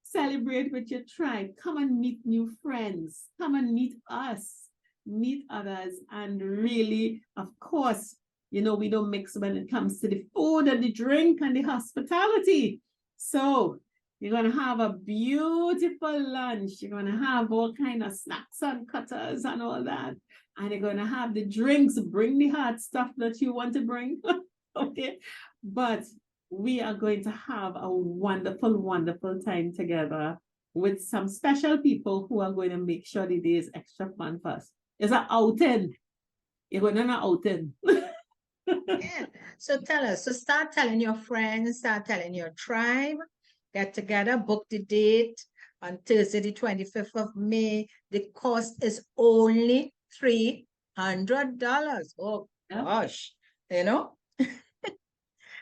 D: Celebrate with your tribe. Come and meet new friends. Come and meet us, meet others, and really, of course, you know, we don't mix when it comes to the food and the drink and the hospitality. So you're going to have a beautiful lunch. You're going to have all kind of snacks and cutters and all that. And you're going to have the drinks. Bring the hot stuff that you want to bring. Okay. But we are going to have a wonderful, wonderful time together with some special people who are going to make sure the day is extra fun for us. It's an outing. You're going on an outing.
C: Yeah. So tell us, so start telling your friends, start telling your tribe, get together, book the date on Thursday, the 25th of May. The cost is only $300. Oh gosh, you know?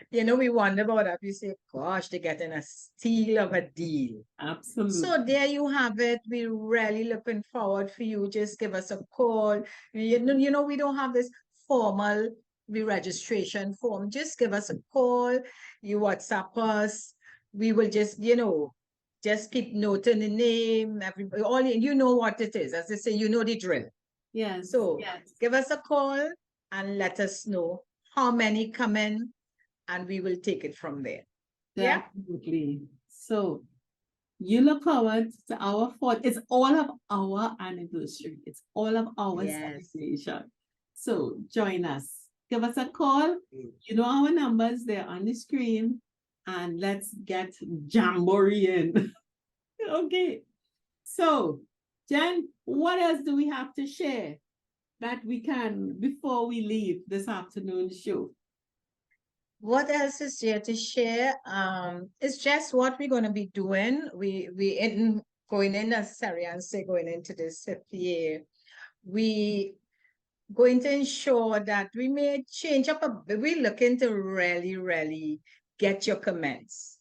C: You know, we wonder about that. We say, gosh, they're getting a steal of a deal.
D: Absolutely.
C: So there you have it. We're really looking forward for you. Just give us a call. You know, we don't have this formal registration form. Just give us a call. You WhatsApp us. We will just, you know, just keep noting the name. Everybody, all you know what it is. As they say, you know the drill.
D: Yes.
C: So give us a call and let us know how many come in, and we will take it from there.
D: Definitely. So you look forward to our fourth. It's all of our anniversary. It's all of our celebration. So join us. Give us a call. You know our numbers, they're on the screen. And let's get Jamboree in. Okay. So, Jen, what else do we have to share that we can before we leave this afternoon's show?
C: What else is there to share? It's just what we're going to be doing. We going in, as Sarian said, going into this fifth year. We going to ensure that we may change up we're looking to really, really get your comments.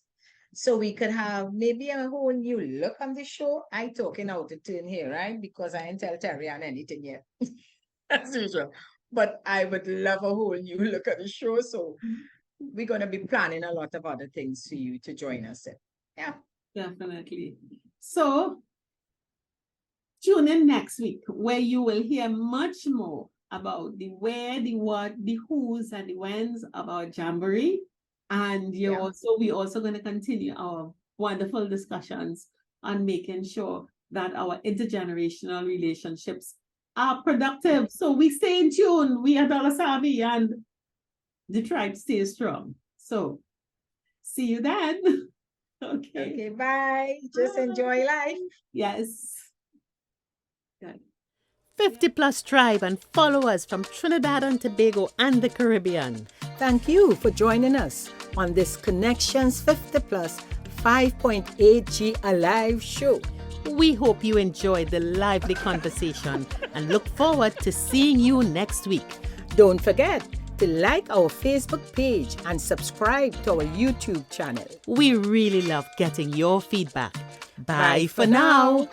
C: So we could have maybe a whole new look on the show. I talking out of turn here, right? Because I ain't tell Terry-Ann anything yet. As usual. But I would love a whole new look at the show. So we're going to be planning a lot of other things for you to join us in. Yeah.
D: Definitely. So tune in next week where you will hear much more about the where, the what, the who's, and the whens about Jamboree. And we also going to continue our wonderful discussions on making sure that our intergenerational relationships are productive. So we stay in tune. We are Dollar Savvy, and the tribe stays strong. So see you then. Okay,
C: bye. Just enjoy life.
D: Yes. Good.
A: 50 Plus Tribe, and follow us from Trinidad and Tobago and the Caribbean.
B: Thank you for joining us on this Connections 50 Plus 5.8G Alive show.
A: We hope you enjoyed the lively conversation and look forward to seeing you next week.
B: Don't forget, to like our Facebook page and subscribe to our YouTube channel.
A: We really love getting your feedback. Bye for now.